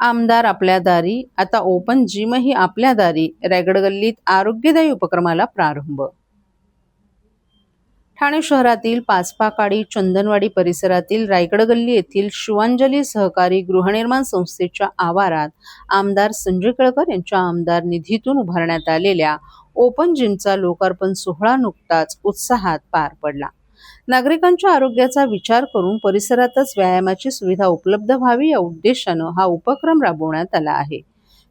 आमदार आपल्या दारी, आता ओपन जिमही आपल्या दारी. रायगड गल्लीत आरोग्यदायी उपक्रमाला प्रारंभ. ठाणे शहरातील पाचपाकाडी चंदनवाडी परिसरातील रायगड गल्ली येथील शिवांजली सहकारी गृहनिर्माण संस्थेच्या आवारात आमदार संजय केळकर यांच्या आमदार निधीतून उभारण्यात आलेल्या ओपन जिमचा लोकार्पण सोहळा नुकताच उत्साहात पार पडला. नागरिकांच्या आरोग्याचा विचार करून परिसरातच व्यायामाची सुविधा उपलब्ध व्हावी या उद्देशानं हा उपक्रम राबवण्यात आला आहे.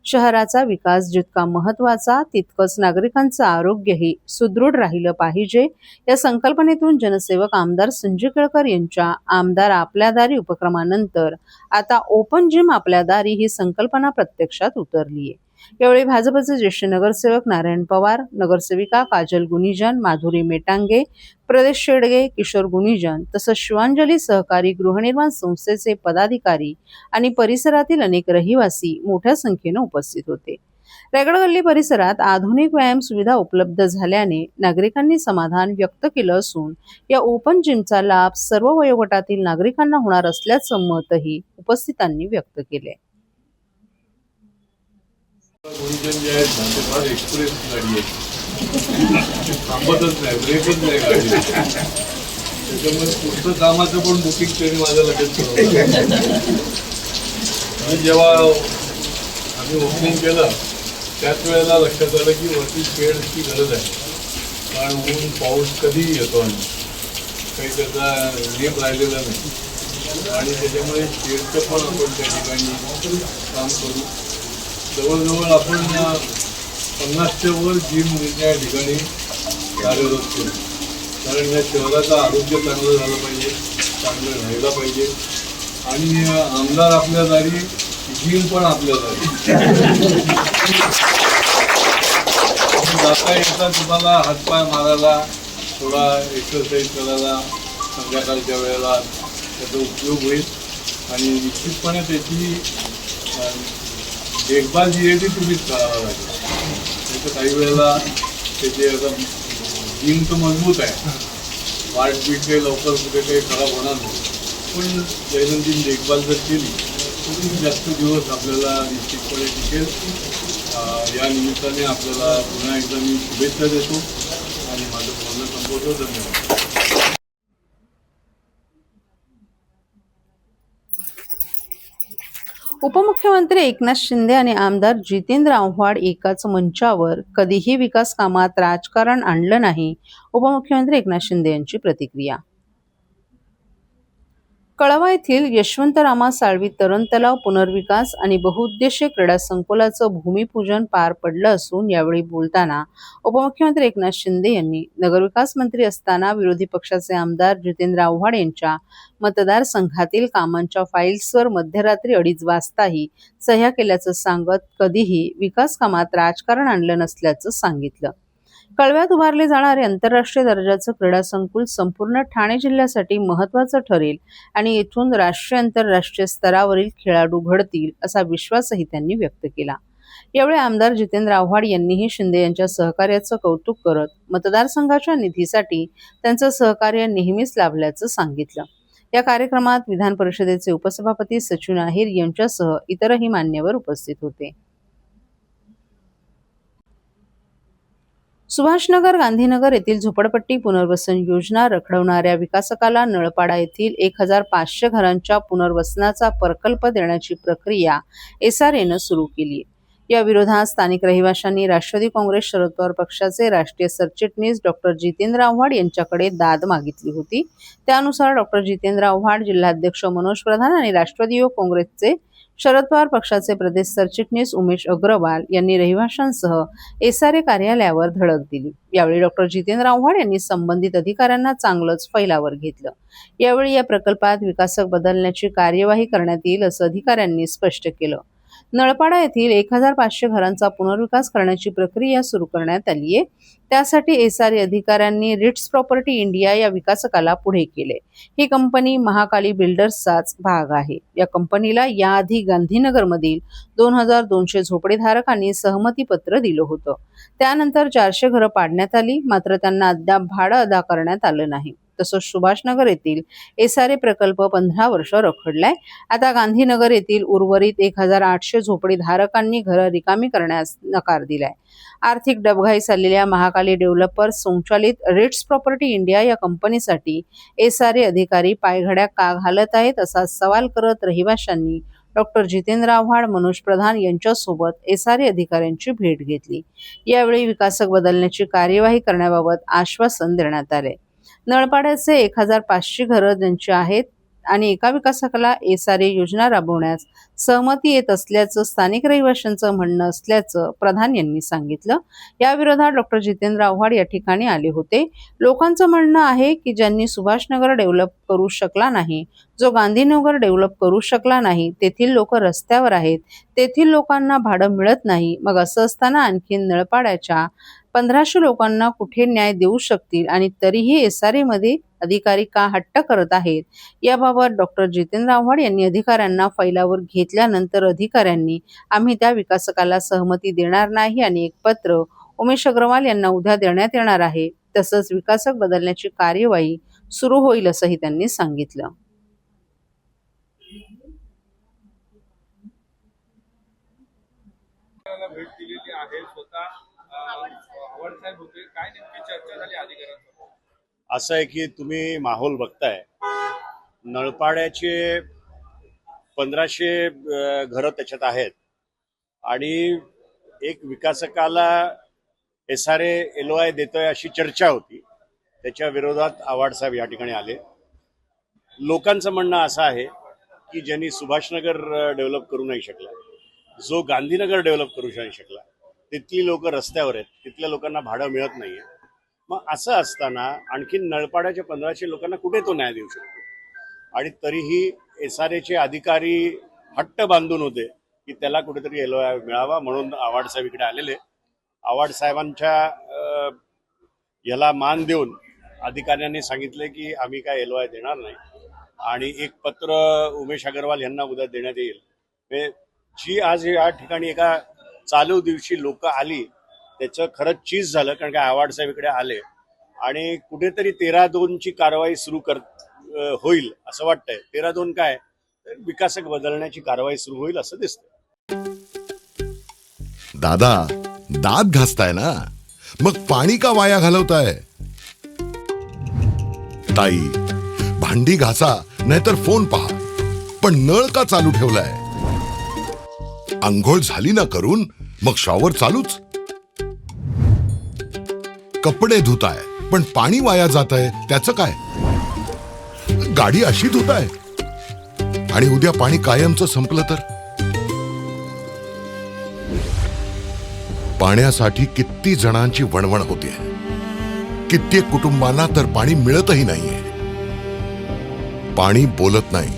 शहराचा विकास जितका महत्त्वाचा तितकंच नागरिकांचं आरोग्यही सुदृढ राहिलं पाहिजे या संकल्पनेतून जनसेवक आमदार संजय केळकर यांच्या आमदार आपल्या दारी उपक्रमानंतर आता ओपन जिम आपल्या दारी ही संकल्पना प्रत्यक्षात उतरली आहे. यावेळी भाजपचे ज्येष्ठ नगरसेवक नारायण पवार, नगरसेविका काजल गुनिजन, माधुरी मेटांगे, प्रदेश शेडगे, किशोर गुनिजन तसंच शिवांजली सहकारी गृहनिर्माण संस्थेचे पदाधिकारी आणि परिसरातील अनेक रहिवासी मोठ्या संख्येने उपस्थित होते. रायगड गल्ली परिसरात आधुनिक व्यायाम सुविधा उपलब्ध झाल्याने नागरिकांनी समाधान व्यक्त केलं असून या ओपन जिमचा लाभ सर्व वयोगटातील नागरिकांना होणार असल्याचं मतही उपस्थितांनी व्यक्त केले. गुरुजन जे आहेत ना ते फार एक्सप्रेस गाडी आहे, थांबतच नाही, ब्रेकच नाही गाडी. त्याच्यामुळे पुढचं कामाचं पण बुकिंग त्यांनी माझ्या लगेच करून. आणि जेव्हा आम्ही ओपनिंग केलं त्याच वेळेला लक्षात आलं की वरती शेडची गरज आहे, कारण ऊन पाऊस कधीही येतो आणि काही त्याचा नियम राहिलेला नाही. आणि त्याच्यामुळे शेडचं पण आपण त्या ठिकाणी काम करू. जवळजवळ आपण 50च्या वर जिम या ठिकाणी कार्यरत करू, कारण या शहराचं आरोग्य चांगलं झालं पाहिजे, चांगलं राहायला पाहिजे. आणि आमदार आपल्या दारी, जिम पण आपल्या दारी. जाता येता तुम्हाला हातपाय मारायला, थोडा एक्सरसाइज करायला संध्याकाळच्या वेळेला त्याचा उपयोग होईल. आणि निश्चितपणे त्याची देखभाल जी आहे ती तुम्हीच करावं लागेल. त्याचं काही वेळेला त्याचे आता जिम तर मजबूत आहे, पार्टबीट काही लवकर कुठे काही खराब होणार नाही, पण दैनंदिन देखभाल जर केली तर जास्त दिवस आपल्याला निश्चितपणे टिकेल. या निमित्ताने आपल्याला पुन्हा एकदा मी शुभेच्छा देतो आणि माझं बोलणं संपवतो. धन्यवाद. उपमुख्यमंत्री एकनाथ शिंदे आणि आमदार जितेंद्र आव्हाड एकाच मंचावर. कधीही विकास कामात राजकारण आणलं नाही. उपमुख्यमंत्री एकनाथ शिंदे यांची प्रतिक्रिया. कळवा येथील यशवंतरामा साळवी तरण तलाव पुनर्विकास आणि बहुउद्देशीय क्रीडा संकुलाचं भूमिपूजन पार पडलं असून यावेळी बोलताना उपमुख्यमंत्री एकनाथ शिंदे यांनी नगरविकास मंत्री असताना विरोधी पक्षाचे आमदार जितेंद्र आव्हाड यांच्या मतदारसंघातील कामांच्या फाईल्सवर मध्यरात्री 2:30 वाजताही सह्या केल्याचं सांगत कधीही विकास कामात राजकारण आणलं नसल्याचं सांगितलं. कळव्यात उभारले जाणारे आंतरराष्ट्रीय दर्जाचं क्रीडा संकुल संपूर्ण ठाणे जिल्ह्यासाठी महत्त्वाचं ठरेल आणि येथून राष्ट्रीय आंतरराष्ट्रीय स्तरावरील खेळाडू घडतील असा विश्वासही त्यांनी व्यक्त केला. यावेळी आमदार जितेंद्र आव्हाड यांनीही शिंदे यांच्या सहकार्याचं कौतुक करत मतदारसंघाच्या निधीसाठी त्यांचं सहकार्य नेहमीच लाभल्याचं सांगितलं. या कार्यक्रमात विधान परिषदेचे उपसभापती सचिन आहेर यांच्यासह इतरही मान्यवर उपस्थित होते. सुभाषनगर गांधीनगर येथील झोपडपट्टी पुनर्वसन योजना रखडवणाऱ्या विकासकाला नळपाडा येथील 1500 घरांच्या पुनर्वसनाचा प्रकल्प देण्याची प्रक्रिया SRAनं सुरू केली. या विरोधात स्थानिक रहिवाशांनी राष्ट्रवादी काँग्रेस शरद पवार पक्षाचे राष्ट्रीय सरचिटणीस डॉक्टर जितेंद्र आव्हाड यांच्याकडे दाद मागितली होती. त्यानुसार डॉक्टर जितेंद्र आव्हाड, जिल्हाध्यक्ष मनोज प्रधान आणि राष्ट्रवादी युवक काँग्रेसचे शरद पवार पक्षाचे प्रदेश सरचिटणीस उमेश अग्रवाल यांनी रहिवाशांसह SRA कार्यालयावर धडक दिली. यावेळी डॉक्टर जितेंद्र आव्हाड यांनी संबंधित अधिकाऱ्यांना चांगलंच फैलावर घेतलं. यावेळी या प्रकल्पात विकासक बदलण्याची कार्यवाही करण्यात येईल असं अधिकाऱ्यांनी स्पष्ट केलं. नळपाडा येथील 1500 घरांचा पुनर्विकास करण्याची प्रक्रिया सुरू करण्यात आली आहे. त्यासाठी SRA अधिकाऱ्यांनी रिट्स प्रॉपर्टी इंडिया या विकासकाला पुढे केले. ही कंपनी महाकाली बिल्डर्सचाच भाग आहे. या कंपनीला याआधी गांधीनगरमधील 2200 झोपडीधारकांनी सहमतीपत्र दिलं होतं. त्यानंतर 400 घरं पाडण्यात आली, मात्र त्यांना अद्याप भाडं अदा करण्यात आलं नाही. तसंच सुभाषनगर येथील एसआरए प्रकल्प 15 वर्ष रखडलाय. आता गांधीनगर येथील उर्वरित 1800 झोपडीधारकांनी घरं रिकामी करण्यास नकार दिलाय. आर्थिक डबघाई चाललेल्या महाकाली डेव्हलपर्स संचालित रिट्स प्रॉपर्टी इंडिया या कंपनीसाठी एसआरए अधिकारी पायघड्या का घालत आहेत असा सवाल करत रहिवाशांनी डॉक्टर जितेंद्र आव्हाड, मनोज प्रधान यांच्यासोबत एसआरए अधिकाऱ्यांची भेट घेतली. यावेळी विकासक बदलण्याची कार्यवाही करण्याबाबत आश्वासन देण्यात आले. नळपाड्याचे 1500 घरं ज्यांची आहेत आणि एका विकासकाला एसआरए योजना राबवण्यास सहमती येत असल्याचं स्थानिक रहिवाशांचं म्हणणं असल्याचं प्रधान यांनी सांगितलं. या विरोधात डॉक्टर जितेंद्र आव्हाड या ठिकाणी आले होते. लोकांचं म्हणणं आहे की ज्यांनी सुभाषनगर डेव्हलप करू शकला नाही, जो गांधीनगर डेव्हलप करू शकला नाही, तेथील लोक रस्त्यावर आहेत, तेथील लोकांना भाडं मिळत नाही. मग असं असताना आणखी नळपाड्याच्या 1500 लोकांना कुठे न्याय देऊ शकतील आणि तरीही एसआरए मध्ये अधिकारी का हट्ट करत आहेत. याबाबत डॉक्टर जितेंद्र आव्हाड यांनी अधिकाऱ्यांना फैलावर घेतल्यानंतर अधिकाऱ्यांनी आम्ही त्या विकासकाला सहमती देणार नाही आणि एक पत्र उमेश अग्रवाल यांना उद्या देण्यात येणार आहे. तसंच विकासक बदलण्याची कार्यवाही सुरू होईल असंही त्यांनी सांगितलं. भेट दिलेली आहे. स्वतः आव्हाड साहेब होते. काय नेमकी चर्चा झाली अधिकाऱ्यांसोबत? असं आहे की तुम्ही माहोल बघताय, नळपाड्याचे 1500 घरं त्याच्यात आहेत आणि एक विकासकाला एसआरए LOI देतोय अशी चर्चा होती. त्याच्या विरोधात आव्हाड साहेब या ठिकाणी आले. लोकांचं म्हणणं असं आहे की ज्यांनी सुभाषनगर डेव्हलप करू नाही शकला, जो गांधीनगर डेव्हलप करू नाही शकला, तिथली लोक रस्त्यावर आहेत, तिथल्या लोकांना भाडं मिळत नाहीये. मग असं असताना आणखी नळपाड्याच्या 1500 लोकांना कुठे तो न्याय देऊ शकतो? आणि तरीही एसआरएचे अधिकारी हट्ट बांधून होते की त्याला कुठेतरी LOI मिळावा, म्हणून आव्हाड साहेब इकडे आलेले. आव्हाड साहेबांच्या याला मान देऊन अधिकाऱ्यांनी सांगितले की आम्ही काय LOI देणार नाही आणि एक पत्र उमेश अग्रवाल यांना उद्या देण्यात येईल. जी आज या ठिकाणी एका चालू दिवशी लोक आली त्याचं खरंच चीज झालं, कारण का आव्हाड साहेब इकडे आले आणि कुठेतरी 13-2ची कारवाई सुरू होईल असं वाटतंय. 13-2 काय, विकासक बदलण्याची कारवाई सुरू होईल असं दिसतंय. दादा, दात घासताय ना, मग पाणी का वाया घालवताय? ताई, भांडी घासा नाहीतर फोन पहा, पण नळ का चालू ठेवलाय? अंघोळ झाली ना करून, मग शॉवर चालूच. कपडे धुताय पण पाणी वाया जातंय, त्याचं काय? गाडी अशी धुताय आणि उद्या पाणी कायमचं संपलं तर? पाण्यासाठी किती जणांची वणवण होते. कित्येक कुटुंबांना तर पाणी मिळतही नाहीये. पाणी बोलत नाही,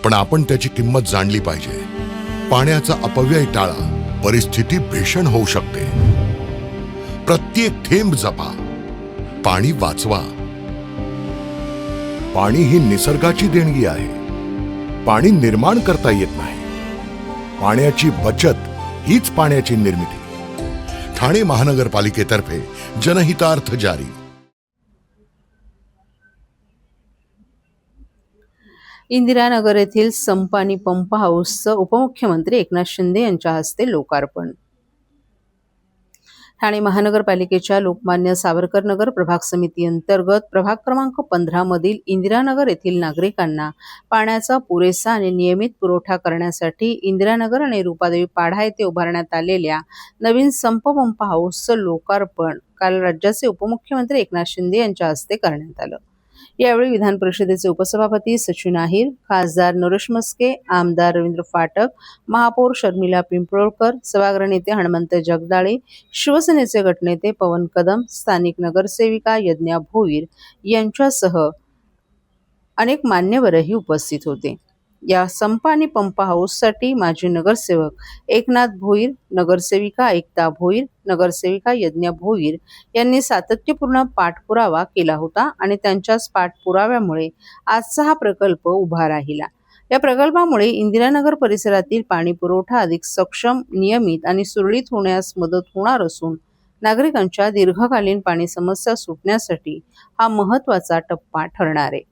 पण आपण त्याची किंमत जाणली पाहिजे. पाण्याचा अपव्यय टाळा, परिस्थिती भीषण होऊ शकते. प्रत्येक थेंब जपा, पाणी वाचवा. पाणी ही निसर्गाची देणगी आहे. पाणी निर्माण करता येत नाही. पाण्याची बचत हीच पाण्याची निर्मिती. ठाणे महानगरपालिकेतर्फे जनहितार्थ जारी. इंदिरानगर येथील संपानी पंप हाऊसचं उपमुख्यमंत्री एकनाथ शिंदे यांच्या हस्ते लोकार्पण. ठाणे महानगरपालिकेच्या लोकमान्य सावरकर नगर प्रभाग समिती अंतर्गत प्रभाग क्रमांक 15 मधील इंदिरानगर येथील नागरिकांना पाण्याचा पुरेसा आणि नियमित पुरवठा करण्यासाठी इंदिरानगर आणि रूपादेवी पाढा येथे उभारण्यात आलेल्या नवीन संप पंप हाऊसचं लोकार्पण काल राज्याचे उपमुख्यमंत्री एकनाथ शिंदे यांच्या हस्ते करण्यात आलं. यावेळी विधान परिषदेचे उपसभापती सचिन आहिर, खासदार नरेश मस्के, आमदार रवींद्र फाटक, महापौर शर्मिला पिंपळकर, सभागृह नेते हनुमंत जगदाळे, शिवसेनेचे गटनेते पवन कदम, स्थानिक नगरसेविका यज्ञा भोईर यांच्यासह अनेक मान्यवरही उपस्थित होते. या संप आणि पंप हाऊससाठी माजी नगरसेवक एकनाथ भोईर, नगरसेविका एकता भोईर, नगरसेविका यज्ञा भोईर यांनी सातत्यपूर्ण पाठपुरावा केला होता आणि त्यांच्याच पाठपुराव्यामुळे आजचा हा प्रकल्प उभा राहिला. या प्रकल्पामुळे इंदिरानगर परिसरातील पाणी पुरवठा अधिक सक्षम, नियमित आणि सुरळीत होण्यास मदत होणार असून नागरिकांच्या दीर्घकालीन पाणी समस्या सुटण्यासाठी हा महत्त्वाचा टप्पा ठरणार आहे.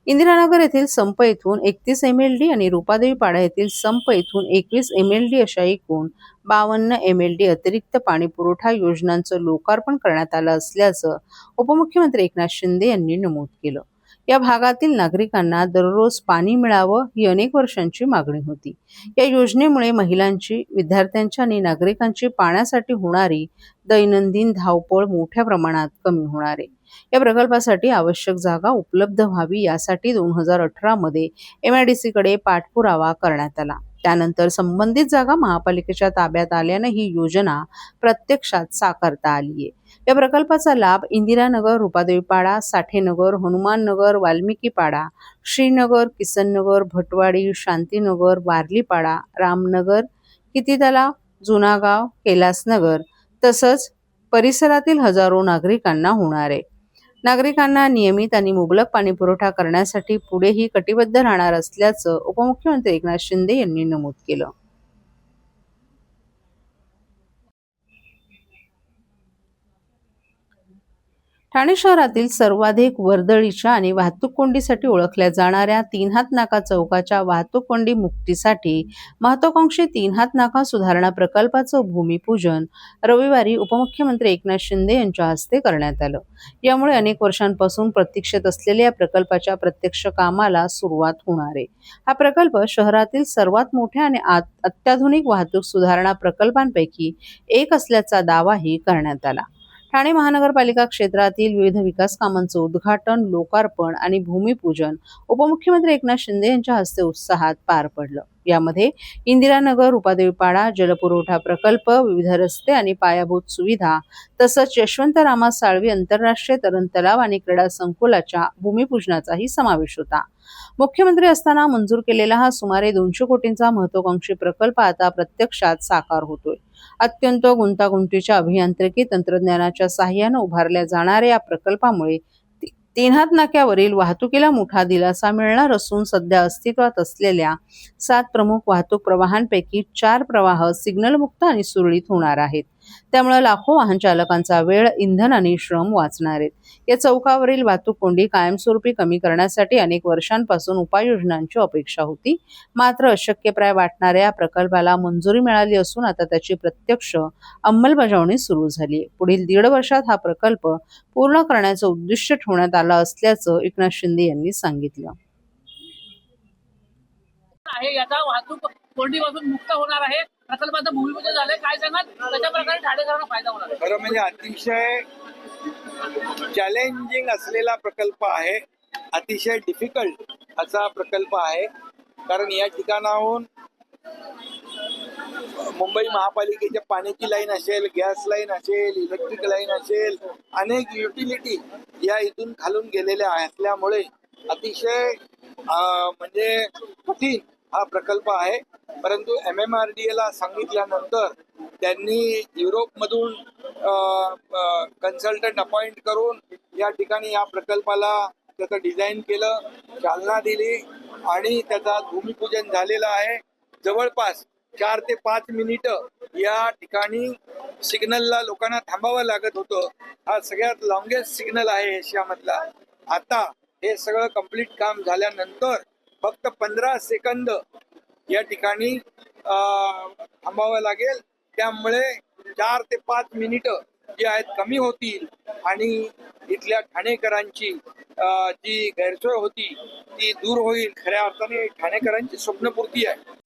इंदिरानगर येथील संप येथून 31 MLD आणि रुपादेवी पाडा येथील संप येथून 21 MLD अशा एकूण 52 MLD अतिरिक्त पाणी पुरवठा योजनांचं लोकार्पण करण्यात आलं असल्याचं उपमुख्यमंत्री एकनाथ शिंदे यांनी नमूद केलं. या भागातील नागरिकांना दररोज पाणी मिळावं ही अनेक वर्षांची मागणी होती. या योजनेमुळे महिलांची, विद्यार्थ्यांची आणि नागरिकांची पाण्यासाठी होणारी दैनंदिन धावपळ मोठ्या प्रमाणात कमी होणार आहे. या प्रकल्पासाठी आवश्यक जागा उपलब्ध व्हावी यासाठी 2018 मध्ये MIDC कडे पाठपुरावा करण्यात आला. त्यानंतर संबंधित जागा महापालिकेच्या ताब्यात आल्यानं ही योजना प्रत्यक्षात साकारता आली आहे. या प्रकल्पाचा लाभ इंदिरानगर, रुपादेवीपाडा, साठेनगर, हनुमाननगर, वाल्मिकीपाडा, श्रीनगर, किसननगर, भटवाडी, शांतीनगर, वारलीपाडा, रामनगर, कितीतलाव, जुनागाव, कैलासनगर तसंच परिसरातील हजारो नागरिकांना होणार आहे. नागरिकांना नियमित आणि मुबलक पाणी पुरवठा करण्यासाठी पुढेही कटिबद्ध राहणार असल्याचं उपमुख्यमंत्री एकनाथ शिंदे यांनी नमूद केलं. ठाणे शहरातील सर्वाधिक वर्दळीच्या आणि वाहतूक कोंडीसाठी ओळखल्या जाणाऱ्या 3 हात नाका चौकाच्या वाहतूक कोंडी मुक्तीसाठी महत्वाकांक्षी 3 हात नाका सुधारणा प्रकल्पाचं भूमिपूजन रविवारी उपमुख्यमंत्री एकनाथ शिंदे यांच्या हस्ते करण्यात आलं. यामुळे अनेक वर्षांपासून प्रतीक्षेत असलेल्या या प्रकल्पाच्या प्रत्यक्ष कामाला सुरुवात होणार आहे. हा प्रकल्प शहरातील सर्वात मोठ्या आणि अत्याधुनिक वाहतूक सुधारणा प्रकल्पांपैकी एक असल्याचा दावाही करण्यात आला. ठाणे महानगरपालिका क्षेत्रातील विविध विकास कामांचं उद्घाटन, लोकार्पण आणि भूमिपूजन उपमुख्यमंत्री एकनाथ शिंदे यांच्या हस्ते उत्साहात पार पडलं. यामध्ये इंदिरानगर, रुपादेवीपाडा, जलपुरवठा प्रकल्प, विविध रस्ते आणि पायाभूत सुविधा तसंच यशवंतरामा साळवी आंतरराष्ट्रीय तरण तलाव आणि क्रीडा संकुलाच्या भूमिपूजनाचाही समावेश होता. मुख्यमंत्री असताना मंजूर केलेला हा सुमारे 200 कोटींचा महत्वाकांक्षी प्रकल्प आता प्रत्यक्षात साकार होतोय. अत्यंत गुंतागुंतीच्या अभियांत्रिकी तंत्रज्ञानाच्या साहाय्यानं उभारल्या जाणाऱ्या या प्रकल्पामुळे 3 हात नाक्यावरील वाहतुकीला मोठा दिलासा मिळणार असून सध्या अस्तित्वात असलेल्या 7 प्रमुख वाहतूक प्रवाहांपैकी 4 प्रवाह सिग्नलमुक्त आणि सुरळीत होणार आहेत. त्यामुळे लाखो वाहन चालकांचा वेळ, इंधन आणि श्रम वाचणार आहेत. या चौकावरील वाहतूक कोंडी कायमस्वरूपी कमी करण्यासाठी अनेक वर्षांपासून उपाययोजनांची अपेक्षा होती. मात्र अशक्यप्राय वाटणाऱ्या या प्रकल्पाला मंजुरी मिळाली असून आता त्याची प्रत्यक्ष अंमलबजावणी सुरू झाली. पुढील 1.5 वर्षात हा प्रकल्प पूर्ण करण्याचं उद्दिष्ट ठेवण्यात आलं असल्याचं एकनाथ शिंदे यांनी सांगितलं. याचा वाहतूक कोंडीपासून मुक्त होणार आहे. प्रकल्पाचं भूमिपूजन झालंय. काय सांगाल कशा प्रकारे ठाणेकरांना फायदा होणार आहे? खरं म्हणजे अतिशय चॅलेंजिंग असलेला प्रकल्प आहे. अतिशय डिफिकल्ट असा प्रकल्प आहे. कारण या ठिकाणाहून मुंबई महापालिकेच्या पाण्याची लाईन असेल, गॅस लाईन असेल, इलेक्ट्रिक लाईन असेल, अनेक युटिलिटी या इथून खालून गेलेल्या असल्यामुळे अतिशय म्हणजे कठीण हा प्रकल्प आहे. परंतु MMRDA ला सांगितल्यानंतर त्यांनी युरोपमधून कन्सल्टंट अपॉइंट करून या ठिकाणी या प्रकल्पाला त्याचं डिझाईन केलं, चालना दिली आणि त्याचा भूमिपूजन झालेलं आहे. जवळपास 4 ते 5 मिनिटं या ठिकाणी सिग्नलला लोकांना थांबावं लागत होतं. हा सगळ्यात लॉंगेस्ट सिग्नल आहे एशियामधला. आता हे सगळं कंप्लीट काम झाल्यानंतर फक्त 15 सेकंद या ठिकाणी थांबावं लागेल. त्यामुळे 4 ते 5 मिनिटं जी आहेत कमी होतील आणि इथल्या ठाणेकरांची जी गैरसोय होती ती दूर होईल. खऱ्या अर्थाने ठाणेकरांची स्वप्नपूर्ती आहे.